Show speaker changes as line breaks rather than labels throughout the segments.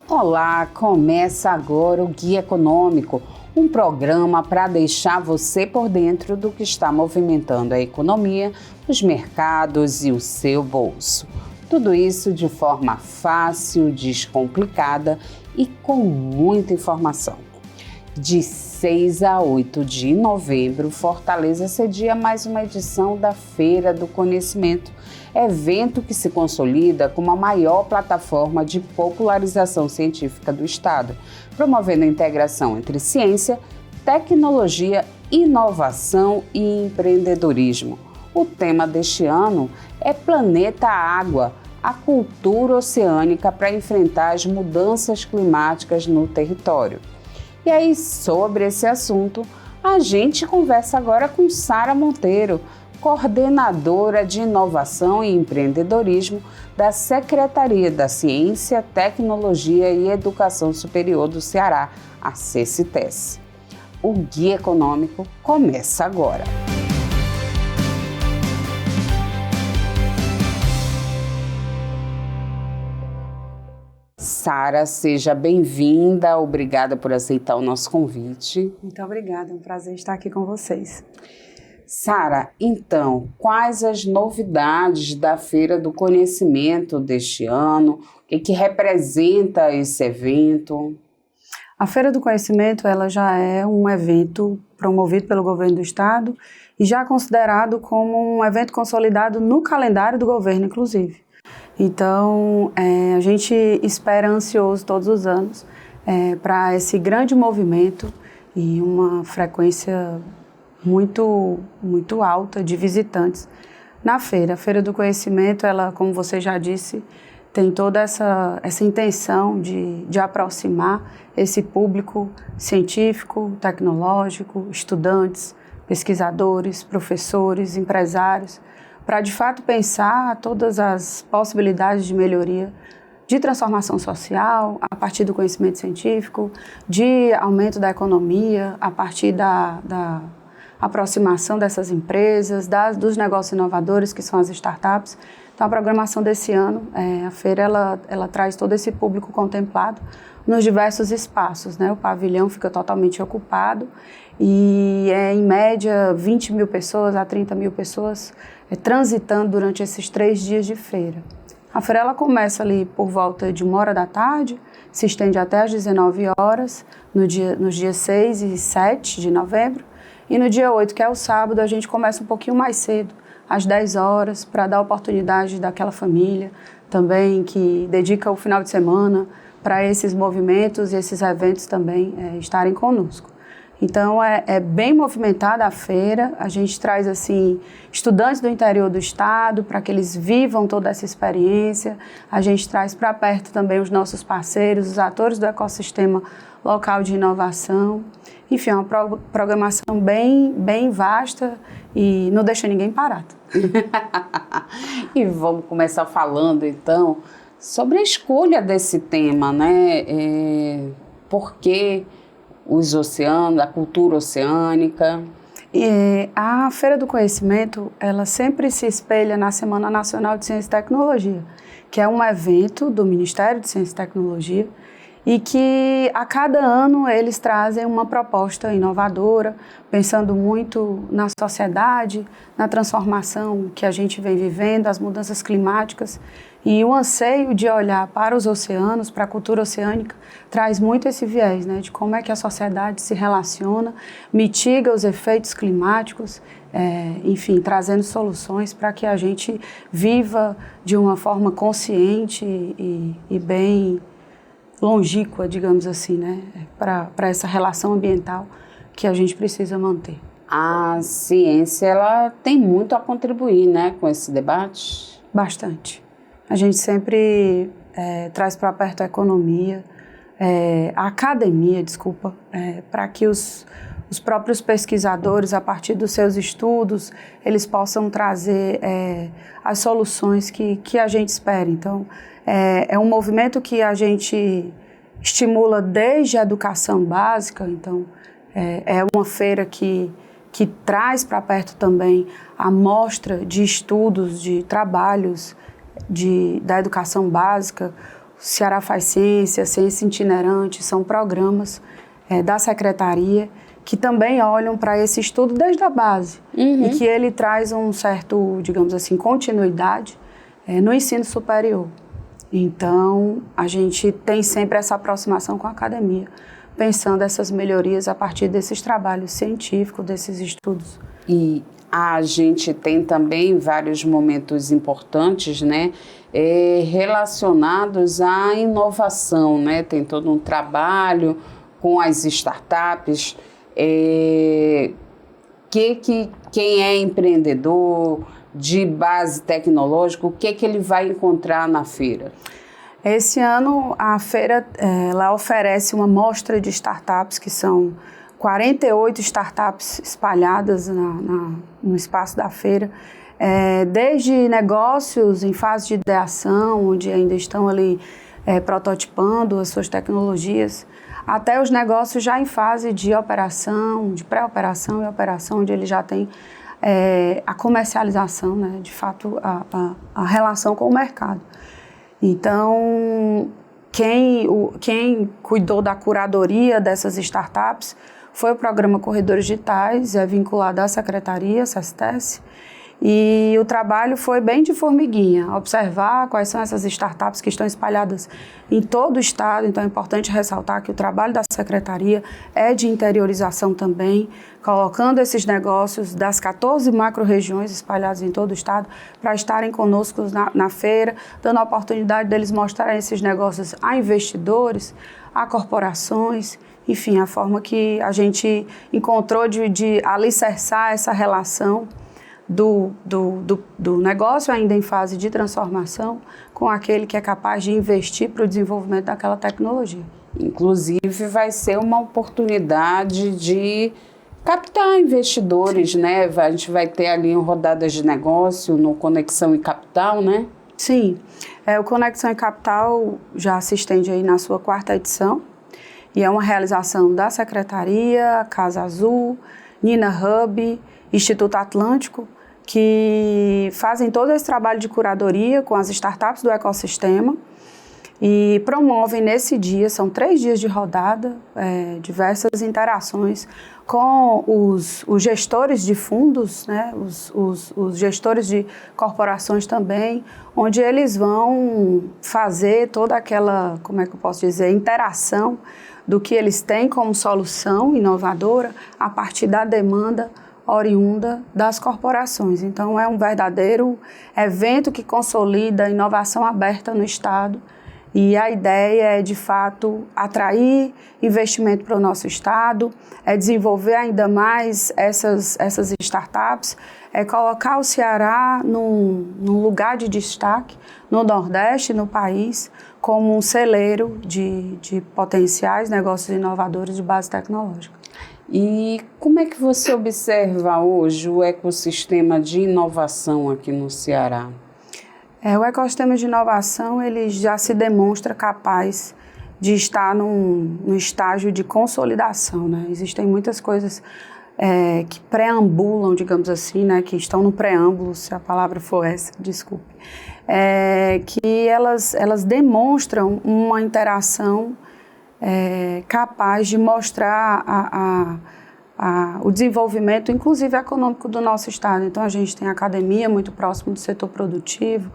Olá, começa agora o Guia Econômico, um programa para deixar você por dentro do que está movimentando a economia, os mercados e o seu bolso. Tudo isso de forma fácil, descomplicada e com muita informação. De 6 a 8 de novembro, Fortaleza cedia mais uma edição da Feira do Conhecimento, evento que se consolida como a maior plataforma de popularização científica do Estado, promovendo a integração entre ciência, tecnologia, inovação e empreendedorismo. O tema deste ano é Planeta Água, a cultura oceânica para enfrentar as mudanças climáticas no território. E aí, sobre esse assunto, a gente conversa agora com Sara Monteiro, coordenadora de Inovação e Empreendedorismo da Secretaria da Ciência, Tecnologia e Educação Superior do Ceará, a CCTES. O Guia Econômico começa agora. Sara, seja bem-vinda, obrigada por aceitar o nosso convite.
Muito obrigada, é um prazer estar aqui com vocês.
Sara, então, quais as novidades da Feira do Conhecimento deste ano? O que representa esse evento?
A Feira do Conhecimento ela já é um evento promovido pelo governo do estado e já considerado como um evento consolidado no calendário do governo, inclusive. Então, a gente espera ansioso todos os anos para esse grande movimento e uma frequência muito alta de visitantes na feira. A Feira do Conhecimento, ela, como você já disse, tem toda essa intenção de aproximar esse público científico, tecnológico, estudantes, pesquisadores, professores, empresários, para de fato pensar todas as possibilidades de melhoria, de transformação social, a partir do conhecimento científico, de aumento da economia, a partir da aproximação dessas empresas, dos negócios inovadores, que são as startups. Então, a programação desse ano, a feira, ela traz todo esse público contemplado nos diversos espaços, né? O pavilhão fica totalmente ocupado e em média, 20 mil pessoas a 30 mil pessoas transitando durante esses 3 dias de feira. A feira ela começa ali por volta de 1h da tarde, se estende até às 19 horas, nos dias 6 e 7 de novembro, e no dia 8, que é o sábado, a gente começa um pouquinho mais cedo, às 10 horas, para dar oportunidade daquela família também que dedica o final de semana para esses movimentos e esses eventos também estarem conosco. Então, é bem movimentada a feira, a gente traz assim estudantes do interior do estado para que eles vivam toda essa experiência, a gente traz para perto também os nossos parceiros, os atores do ecossistema local de inovação. Enfim, é uma programação bem vasta e não deixa ninguém parado.
E vamos começar falando então sobre a escolha desse tema, né? Por que os oceanos, a cultura oceânica?
A Feira do Conhecimento, ela sempre se espelha na Semana Nacional de Ciência e Tecnologia, que é um evento do Ministério de Ciência e Tecnologia e que a cada ano eles trazem uma proposta inovadora, pensando muito na sociedade, na transformação que a gente vem vivendo, as mudanças climáticas. E o anseio de olhar para os oceanos, para a cultura oceânica, traz muito esse viés, né, de como é que a sociedade se relaciona, mitiga os efeitos climáticos, enfim, trazendo soluções para que a gente viva de uma forma consciente e bem longínqua, digamos assim, né, para essa relação ambiental que a gente precisa manter.
A ciência, ela tem muito a contribuir, né, com esse debate?
Bastante. A gente sempre traz para perto a economia, a academia, para que os próprios pesquisadores, a partir dos seus estudos, eles possam trazer as soluções que a gente espera. Então, é um movimento que a gente estimula desde a educação básica. Então, é uma feira que traz para perto também a mostra de estudos, de trabalhos da educação básica, Ceará Faz Ciência, Ciência Itinerante, são programas da Secretaria que também olham para esse estudo desde a base e que ele traz um certo, digamos assim, continuidade no ensino superior. Então, a gente tem sempre essa aproximação com a academia, pensando essas melhorias a partir desses trabalhos científicos, desses estudos.
E a gente tem também vários momentos importantes, né, relacionados à inovação, né? Tem todo um trabalho com as startups, quem é empreendedor de base tecnológica, o que ele vai encontrar na feira?
Esse ano a feira ela oferece uma mostra de startups, que são 48 startups espalhadas no espaço da feira, desde negócios em fase de ideação, onde ainda estão ali prototipando as suas tecnologias, até os negócios já em fase de operação, de pré-operação e operação, onde ele já tem a comercialização, né, de fato, a relação com o mercado. Então, quem cuidou da curadoria dessas startups foi o programa Corredores Digitais, vinculado à Secretaria, SESTES, e o trabalho foi bem de formiguinha, observar quais são essas startups que estão espalhadas em todo o estado. Então é importante ressaltar que o trabalho da Secretaria é de interiorização também, colocando esses negócios das 14 macro-regiões espalhadas em todo o estado para estarem conosco na feira, dando a oportunidade deles mostrarem esses negócios a investidores, a corporações, enfim, a forma que a gente encontrou de alicerçar essa relação do negócio ainda em fase de transformação com aquele que é capaz de investir para o desenvolvimento daquela tecnologia.
Inclusive vai ser uma oportunidade de captar investidores, né? A gente vai ter ali rodadas de negócio no Conexão e Capital, né?
Sim, o Conexão e Capital já se estende aí na sua 4ª edição e é uma realização da Secretaria, Casa Azul, Nina Hub, Instituto Atlântico, que fazem todo esse trabalho de curadoria com as startups do ecossistema e promovem nesse dia, são 3 dias de rodada, diversas interações com os gestores de fundos, né, os gestores de corporações também, onde eles vão fazer toda aquela, como é que eu posso dizer, interação do que eles têm como solução inovadora a partir da demanda oriunda das corporações. Então, é um verdadeiro evento que consolida a inovação aberta no Estado e a ideia é, de fato, atrair investimento para o nosso Estado, desenvolver ainda mais essas startups, colocar o Ceará num lugar de destaque no Nordeste, no país, como um celeiro de potenciais negócios inovadores de base tecnológica.
E como é que você observa hoje o ecossistema de inovação aqui no Ceará?
O ecossistema de inovação ele já se demonstra capaz de estar num estágio de consolidação, né? Existem muitas coisas que preambulam, digamos assim, né? Que estão no preâmbulo, se a palavra for essa, desculpe, que elas demonstram uma interação capaz de mostrar o desenvolvimento, inclusive econômico do nosso estado. Então, a gente tem a academia muito próximo do setor produtivo,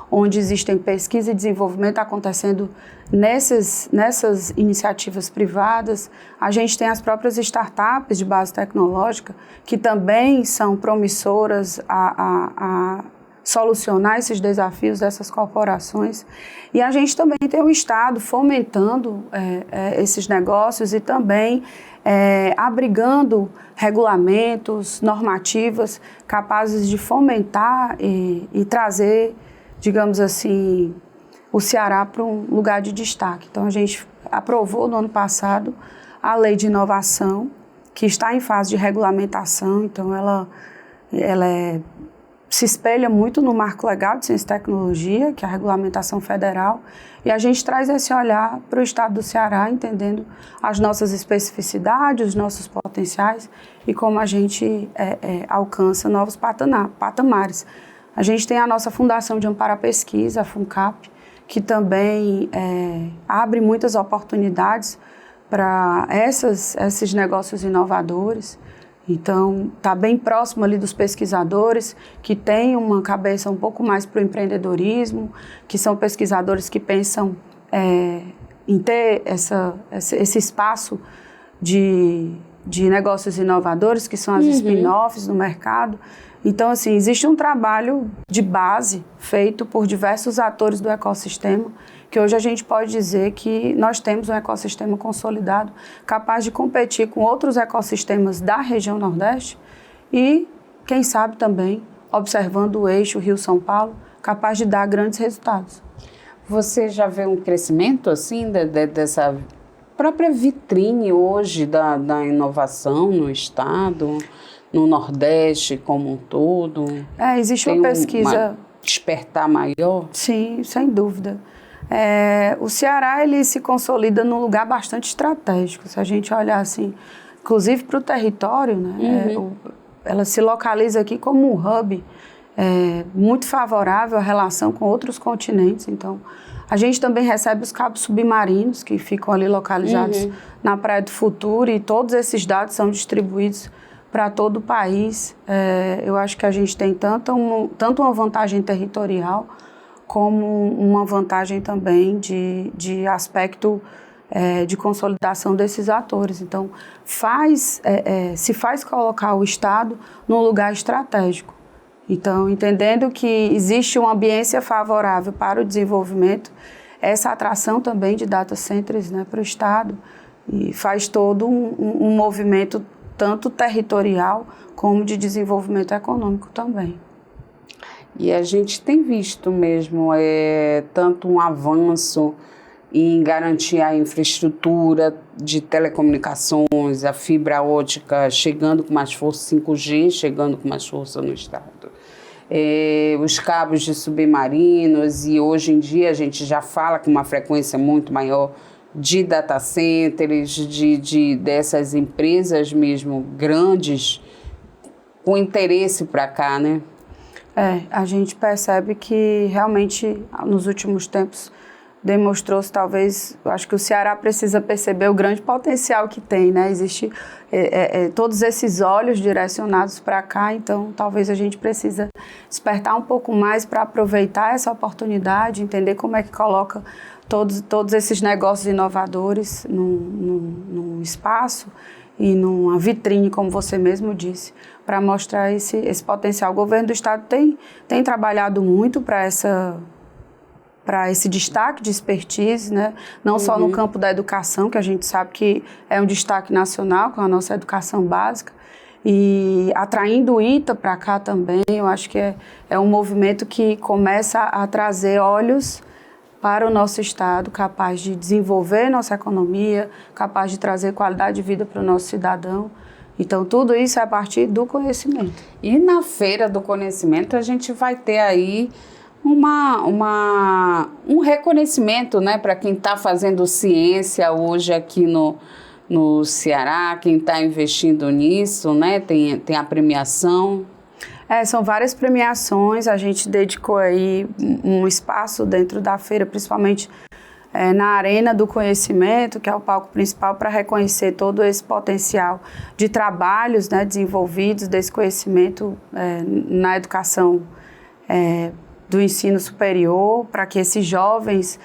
onde existem pesquisa e desenvolvimento acontecendo nessas iniciativas privadas. A gente tem as próprias startups de base tecnológica, que também são promissoras a solucionar esses desafios dessas corporações. E a gente também tem o Estado fomentando esses negócios e também abrigando regulamentos, normativas capazes de fomentar e trazer, digamos assim, o Ceará para um lugar de destaque. Então, a gente aprovou no ano passado a Lei de Inovação, que está em fase de regulamentação. Então, ela se espelha muito no Marco Legal de Ciência e Tecnologia, que é a regulamentação federal, e a gente traz esse olhar para o estado do Ceará, entendendo as nossas especificidades, os nossos potenciais e como a gente alcança novos patamares. A gente tem a nossa Fundação de Amparo à Pesquisa, a FUNCAP, que também abre muitas oportunidades para esses negócios inovadores. Então, está bem próximo ali dos pesquisadores que têm uma cabeça um pouco mais para o empreendedorismo, que são pesquisadores que pensam em ter esse espaço de negócios inovadores, que são as spin-offs no mercado. Então, assim, existe um trabalho de base feito por diversos atores do ecossistema, que hoje a gente pode dizer que nós temos um ecossistema consolidado, capaz de competir com outros ecossistemas da região Nordeste e, quem sabe também, observando o eixo Rio-São Paulo, capaz de dar grandes resultados.
Você já vê um crescimento, assim, dessa própria vitrine hoje da inovação no estado, no Nordeste como um todo?
Existe uma pesquisa...
despertar maior?
Sim, sem dúvida. O Ceará, ele se consolida num lugar bastante estratégico. Se a gente olhar assim, inclusive para o território, né, ela se localiza aqui como um hub muito favorável à relação com outros continentes. Então, a gente também recebe os cabos submarinos que ficam ali localizados na Praia do Futuro, e todos esses dados são distribuídos para todo o país. Eu acho que a gente tem tanto uma vantagem territorial como uma vantagem também de aspecto de consolidação desses atores. Então, se faz colocar o Estado num lugar estratégico. Então, entendendo que existe uma ambiência favorável para o desenvolvimento, essa atração também de data centers, né, para o Estado, e faz todo um movimento tanto territorial como de desenvolvimento econômico também.
E a gente tem visto mesmo tanto um avanço em garantir a infraestrutura de telecomunicações, a fibra ótica chegando com mais força, 5G chegando com mais força no estado. Os cabos de submarinos, e hoje em dia a gente já fala com uma frequência muito maior de data centers, dessas empresas mesmo grandes com interesse para cá, né?
A gente percebe que realmente nos últimos tempos demonstrou-se, talvez, eu acho que o Ceará precisa perceber o grande potencial que tem, né? Existe todos esses olhos direcionados para cá, então talvez a gente precisa despertar um pouco mais para aproveitar essa oportunidade, entender como é que coloca todos esses negócios inovadores num espaço e numa vitrine, como você mesmo disse, para mostrar esse potencial. O governo do estado tem trabalhado muito para esse destaque de expertise, né? Não só no campo da educação, que a gente sabe que é um destaque nacional, com a nossa educação básica, e atraindo o ITA para cá também. Eu acho que é um movimento que começa a trazer olhos para o nosso estado, capaz de desenvolver nossa economia, capaz de trazer qualidade de vida para o nosso cidadão. Então, tudo isso é a partir do conhecimento.
E na Feira do Conhecimento a gente vai ter aí um reconhecimento, né, para quem está fazendo ciência hoje aqui no Ceará, quem está investindo nisso, né, tem a premiação.
São várias premiações, a gente dedicou aí um espaço dentro da feira, principalmente na Arena do Conhecimento, que é o palco principal, para reconhecer todo esse potencial de trabalhos, né, desenvolvidos desse conhecimento na educação do ensino superior, para que esses jovens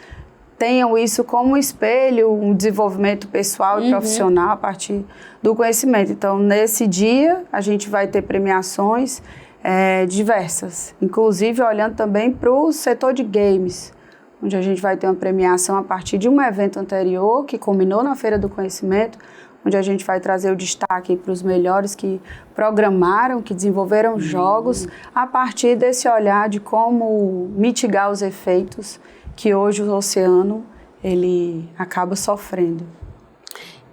tenham isso como espelho, um desenvolvimento pessoal e profissional a partir do conhecimento. Então, nesse dia, a gente vai ter premiações diversas, inclusive olhando também para o setor de games, onde a gente vai ter uma premiação a partir de um evento anterior, que culminou na Feira do Conhecimento, onde a gente vai trazer o destaque para os melhores que programaram, que desenvolveram jogos, a partir desse olhar de como mitigar os efeitos que hoje o oceano ele acaba sofrendo.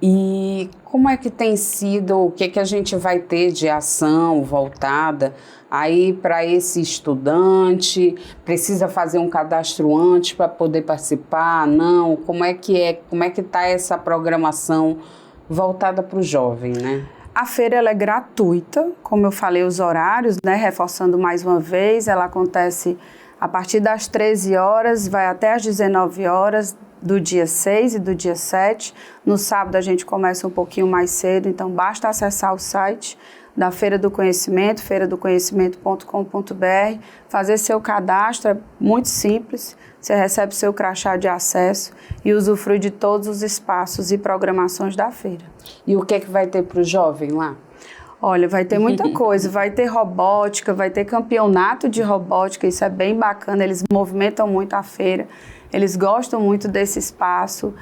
E como é que tem sido, o que a gente vai ter de ação voltada aí para esse estudante? Precisa fazer um cadastro antes para poder participar? Não? Como é que está essa programação voltada para o jovem, né?
A feira ela é gratuita, como eu falei, os horários, né? Reforçando mais uma vez, ela acontece a partir das 13 horas, vai até às 19 horas do dia 6 e do dia 7. No sábado a gente começa um pouquinho mais cedo, então basta acessar o site da Feira do Conhecimento, feiradoconhecimento.com.br, fazer seu cadastro, é muito simples, você recebe seu crachá de acesso e usufrui de todos os espaços e programações da feira.
E o que é que vai ter para o jovem lá?
Olha, vai ter muita coisa, vai ter robótica, vai ter campeonato de robótica, isso é bem bacana, eles movimentam muito a feira. Eles gostam muito desse espaço,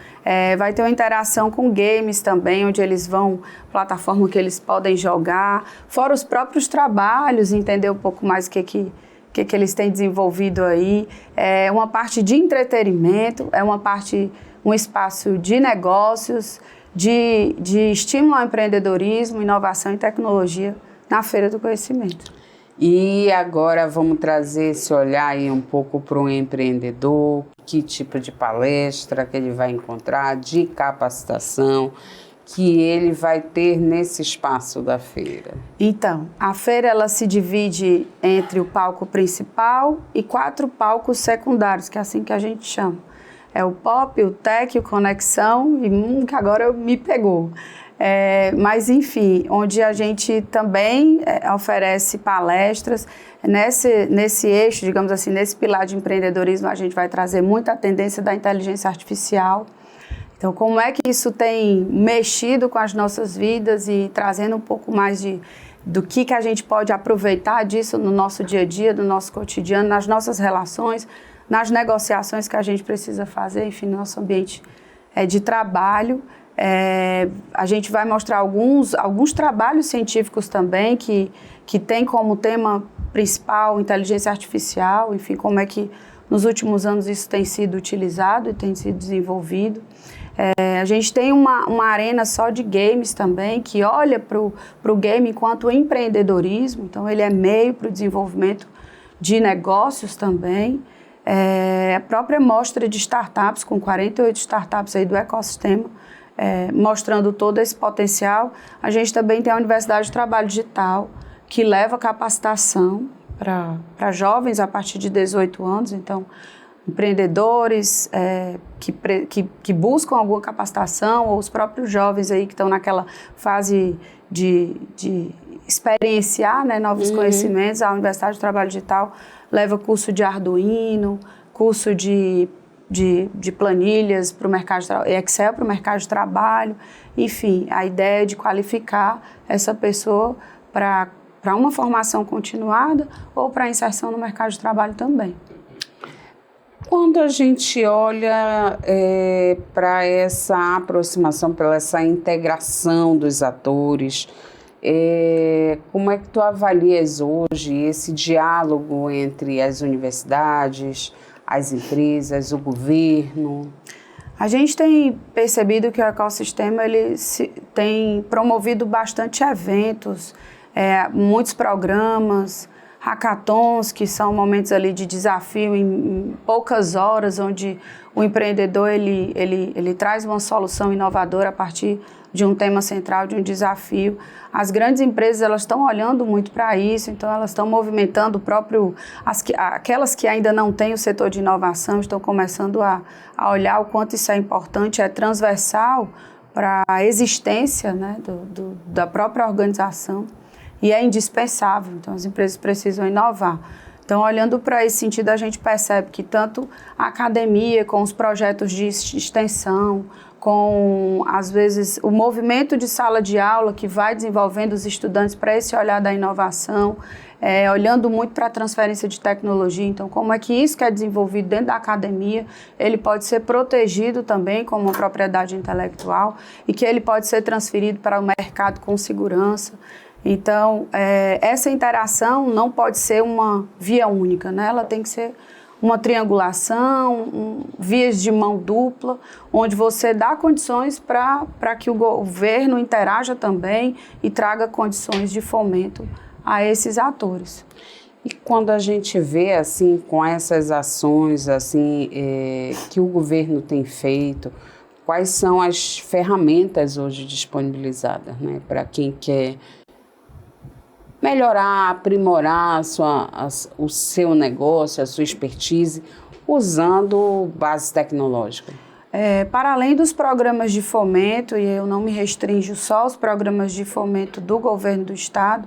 vai ter uma interação com games também, onde eles vão, plataforma que eles podem jogar, fora os próprios trabalhos, entender um pouco mais o que eles têm desenvolvido aí. É uma parte de entretenimento, um espaço de negócios, de estímulo ao empreendedorismo, inovação e tecnologia na Feira do Conhecimento.
E agora vamos trazer esse olhar aí um pouco para o empreendedor, que tipo de palestra que ele vai encontrar, de capacitação que ele vai ter nesse espaço da feira.
Então, a feira ela se divide entre o palco principal e 4 palcos secundários, que é assim que a gente chama. É o Pop, o Tech, o Conexão e que agora me pegou. Mas, enfim, onde a gente também oferece palestras. Nesse eixo, digamos assim, nesse pilar de empreendedorismo, a gente vai trazer muita tendência da inteligência artificial. Então, como é que isso tem mexido com as nossas vidas e trazendo um pouco mais do que a gente pode aproveitar disso no nosso dia a dia, no nosso cotidiano, nas nossas relações, nas negociações que a gente precisa fazer, enfim, no nosso ambiente de trabalho. A gente vai mostrar alguns trabalhos científicos também que tem como tema principal inteligência artificial, enfim, como é que nos últimos anos isso tem sido utilizado e tem sido desenvolvido. A gente tem uma arena só de games também, que olha para o game enquanto empreendedorismo, então ele é meio para o desenvolvimento de negócios também. A própria mostra de startups, com 48 startups aí do ecossistema, mostrando todo esse potencial. A gente também tem a Universidade de Trabalho Digital, que leva capacitação para jovens a partir de 18 anos, então empreendedores que buscam alguma capacitação, ou os próprios jovens aí que estão naquela fase de experienciar, né, novos conhecimentos. A Universidade de Trabalho Digital leva curso de Arduino, curso de planilhas para o mercado de trabalho, Excel para o mercado de trabalho, enfim, a ideia é de qualificar essa pessoa para uma formação continuada ou para inserção no mercado de trabalho também.
Quando a gente olha para essa aproximação, para essa integração dos atores, como é que tu avalias hoje esse diálogo entre as universidades, as empresas, o governo?
A gente tem percebido que o ecossistema ele tem promovido bastante eventos, muitos programas, hackathons, que são momentos ali de desafio em poucas horas, onde o empreendedor ele traz uma solução inovadora a partir de um tema central, de um desafio. As grandes empresas elas estão olhando muito para isso, então elas estão movimentando aquelas que ainda não têm o setor de inovação, estão começando a olhar o quanto isso é importante, é transversal para a existência, né, da própria organização. E é indispensável, então as empresas precisam inovar. Então, olhando para esse sentido, a gente percebe que tanto a academia, com os projetos de extensão, com, às vezes, o movimento de sala de aula que vai desenvolvendo os estudantes para esse olhar da inovação, olhando muito para a transferência de tecnologia. Então, como é que isso que é desenvolvido dentro da academia, ele pode ser protegido também como uma propriedade intelectual e que ele pode ser transferido para o mercado com segurança. Então, essa interação não pode ser uma via única, né? Ela tem que ser uma triangulação, vias de mão dupla, onde você dá condições para que o governo interaja também e traga condições de fomento a esses atores.
E quando a gente vê, assim, com essas ações, assim, que o governo tem feito, quais são as ferramentas hoje disponibilizadas, né, para quem quer melhorar, aprimorar o seu negócio, a sua expertise, usando base tecnológica?
Para além dos programas de fomento, e eu não me restringo só aos programas de fomento do governo do estado,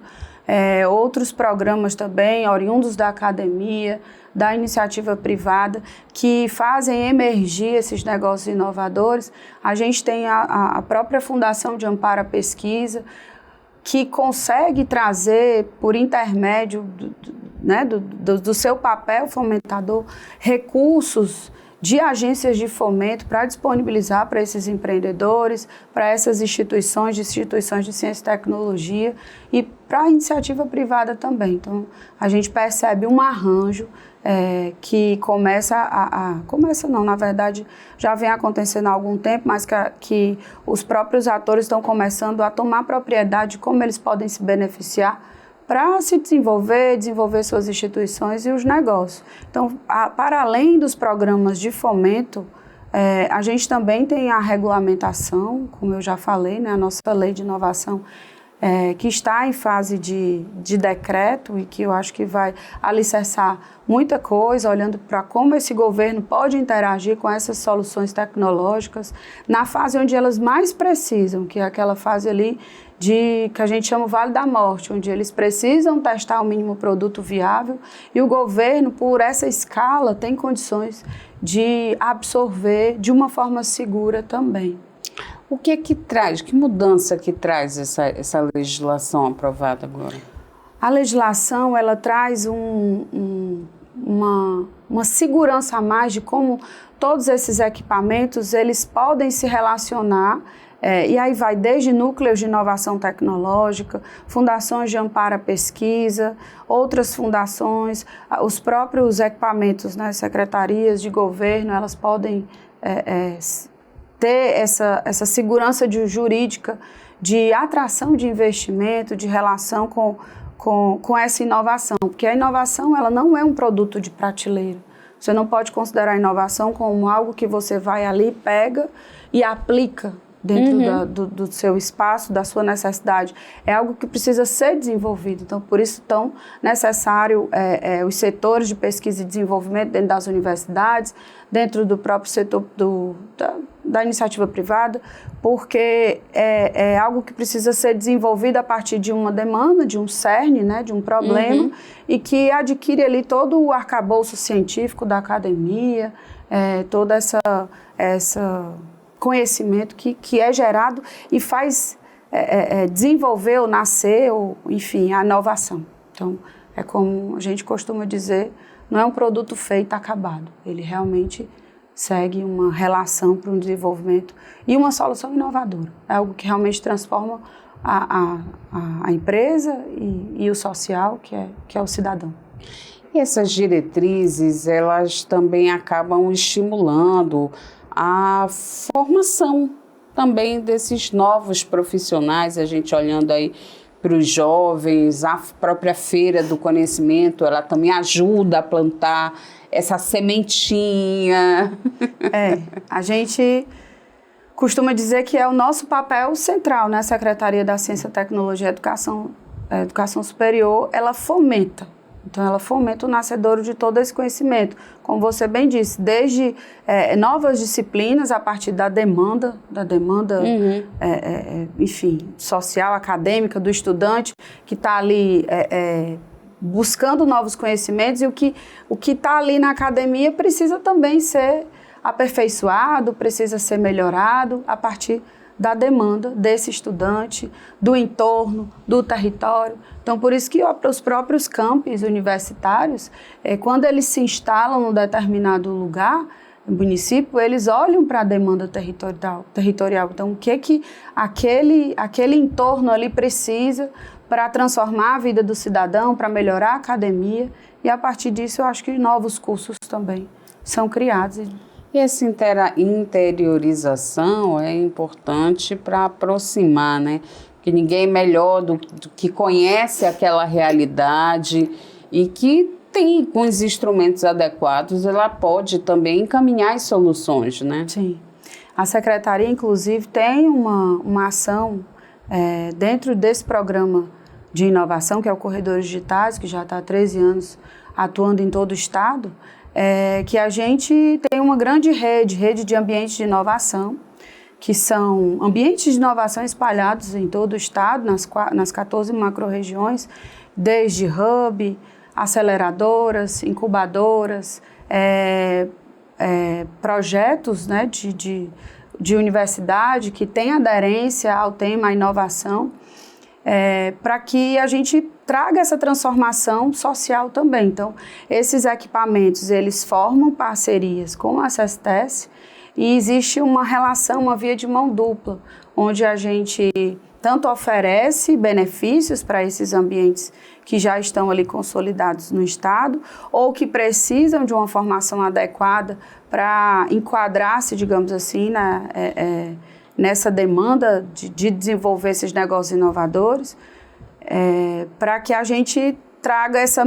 outros programas também, oriundos da academia, da iniciativa privada, que fazem emergir esses negócios inovadores. A gente tem a própria Fundação de Amparo à Pesquisa, que consegue trazer, por intermédio do seu papel fomentador, recursos de agências de fomento para disponibilizar para esses empreendedores, para essas instituições de ciência e tecnologia e para a iniciativa privada também. Então, a gente percebe um arranjo que na verdade, já vem acontecendo há algum tempo, mas que os próprios atores estão começando a tomar propriedade de como eles podem se beneficiar para se desenvolver suas instituições e os negócios. Então, para além dos programas de fomento, a gente também tem a regulamentação, como eu já falei, né, a nossa lei de inovação, que está em fase de decreto e que eu acho que vai alicerçar muita coisa, olhando para como esse governo pode interagir com essas soluções tecnológicas na fase onde elas mais precisam, que é aquela fase ali que a gente chama o Vale da Morte, onde eles precisam testar o mínimo produto viável e o governo, por essa escala, tem condições de absorver de uma forma segura também.
O que mudança que traz essa legislação aprovada agora?
A legislação, ela traz uma segurança a mais de como todos esses equipamentos, eles podem se relacionar, e aí vai desde núcleos de inovação tecnológica, fundações de amparo à pesquisa, outras fundações, os próprios equipamentos, né, secretarias de governo, elas podem ter essa segurança jurídica de atração de investimento, de relação com essa inovação, porque a inovação ela não é um produto de prateleira. Você não pode considerar a inovação como algo que você vai ali, pega e aplica dentro do seu espaço, da sua necessidade. É algo que precisa ser desenvolvido. Então, por isso, tão necessário os setores de pesquisa e desenvolvimento dentro das universidades, dentro do próprio setor da iniciativa privada, porque é algo que precisa ser desenvolvido a partir de uma demanda, de um cerne, né, de um problema, e que adquire ali todo o arcabouço científico da academia, toda essa conhecimento que é gerado e faz desenvolver ou nascer, ou, enfim, a inovação. Então, é como a gente costuma dizer, não é um produto feito acabado, ele realmente segue uma relação para um desenvolvimento e uma solução inovadora. É algo que realmente transforma a empresa e o social, que é o cidadão.
E essas diretrizes, elas também acabam estimulando a formação também desses novos profissionais, a gente olhando aí para os jovens, a própria Feira do Conhecimento, ela também ajuda a plantar essa sementinha.
A gente costuma dizer que é o nosso papel central, né? A Secretaria da Ciência, Tecnologia e Educação Superior, ela fomenta. Então, ela fomenta o nascedouro de todo esse conhecimento. Como você bem disse, desde novas disciplinas a partir da demanda enfim, social, acadêmica, do estudante que está ali buscando novos conhecimentos, e o que está ali na academia precisa também ser aperfeiçoado, precisa ser melhorado a partir da demanda desse estudante, do entorno, do território. Então, por isso que os próprios campos universitários, quando eles se instalam num determinado lugar, no município, eles olham para a demanda territorial. Então, o que aquele entorno ali precisa para transformar a vida do cidadão, para melhorar a academia, e a partir disso eu acho que novos cursos também são criados.
E essa interiorização é importante para aproximar, né? Que ninguém é melhor do que conhece aquela realidade e que tem, com os instrumentos adequados, ela pode também encaminhar as soluções, né?
Sim. A Secretaria, inclusive, tem uma ação dentro desse programa de inovação, que é o Corredores Digitais, que já está há 13 anos atuando em todo o estado, que a gente tem uma grande rede de ambientes de inovação, que são ambientes de inovação espalhados em todo o estado, nas 14 macro-regiões, desde hub, aceleradoras, incubadoras, projetos, né, de universidade que têm aderência ao tema inovação, para que a gente traga essa transformação social também. Então, esses equipamentos, eles formam parcerias com a SESTES e existe uma relação, uma via de mão dupla, onde a gente tanto oferece benefícios para esses ambientes que já estão ali consolidados no estado ou que precisam de uma formação adequada para enquadrar-se, digamos assim, nessa demanda de desenvolver esses negócios inovadores, para que a gente traga esse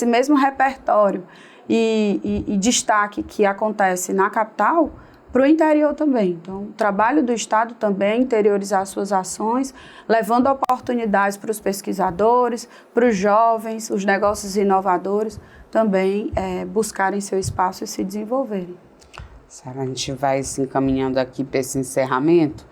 mesmo repertório e destaque que acontece na capital para o interior também. Então, o trabalho do Estado também é interiorizar suas ações, levando oportunidades para os pesquisadores, para os jovens, os negócios inovadores também buscarem seu espaço e se desenvolverem.
Sara, a gente vai se encaminhando aqui para esse encerramento.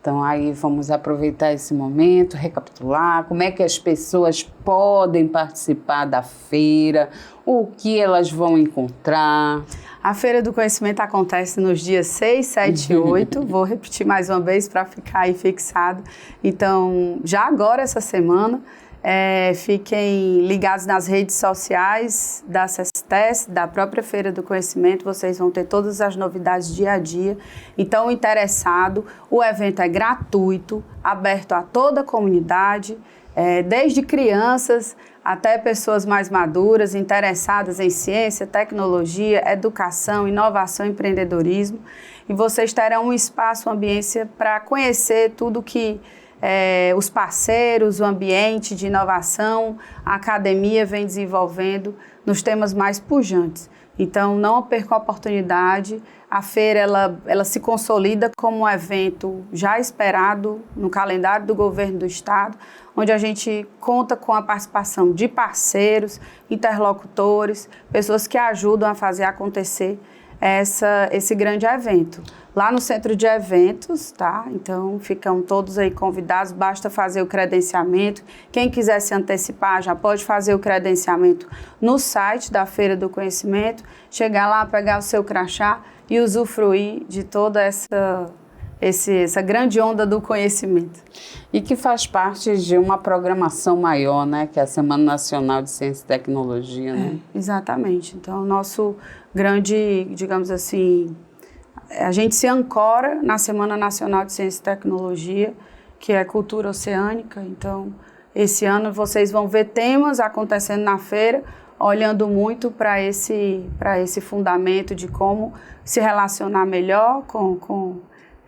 Então, aí vamos aproveitar esse momento, recapitular como é que as pessoas podem participar da feira, o que elas vão encontrar.
A Feira do Conhecimento acontece nos dias 6, 7 e 8. Vou repetir mais uma vez para ficar aí fixado. Então, já agora, essa semana, fiquem ligados nas redes sociais da SESTES, da própria Feira do Conhecimento. Vocês vão ter todas as novidades dia a dia. Então, interessado, o evento é gratuito, aberto a toda a comunidade, desde crianças até pessoas mais maduras, interessadas em ciência, tecnologia, educação, inovação e empreendedorismo. E vocês terão um espaço, uma ambiência para conhecer tudo que os parceiros, o ambiente de inovação, a academia vem desenvolvendo nos temas mais pujantes. Então, não percam a oportunidade. A feira ela se consolida como um evento já esperado no calendário do governo do estado, onde a gente conta com a participação de parceiros, interlocutores, pessoas que ajudam a fazer acontecer esse grande evento. Lá no centro de eventos, tá? Então, ficam todos aí convidados, basta fazer o credenciamento. Quem quiser se antecipar já pode fazer o credenciamento no site da Feira do Conhecimento, chegar lá, pegar o seu crachá e usufruir de toda essa grande onda do conhecimento.
E que faz parte de uma programação maior, né? Que é a Semana Nacional de Ciência e Tecnologia, né?
Exatamente. Então, o nosso grande, digamos assim, a gente se ancora na Semana Nacional de Ciência e Tecnologia, que é cultura oceânica. Então, esse ano vocês vão ver temas acontecendo na feira, olhando muito para esse fundamento de como se relacionar melhor com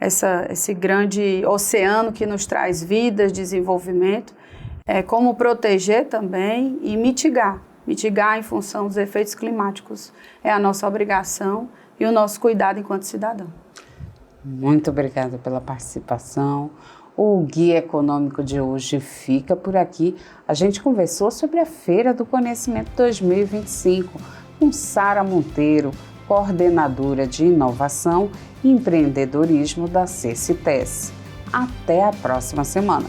esse grande oceano que nos traz vidas, desenvolvimento, como proteger também e mitigar em função dos efeitos climáticos. É a nossa obrigação e o nosso cuidado enquanto cidadão.
Muito obrigada pela participação. O Guia Econômico de hoje fica por aqui. A gente conversou sobre a Feira do Conhecimento 2025 com Sara Monteiro, coordenadora de Inovação e Empreendedorismo da CESTES. Até a próxima semana.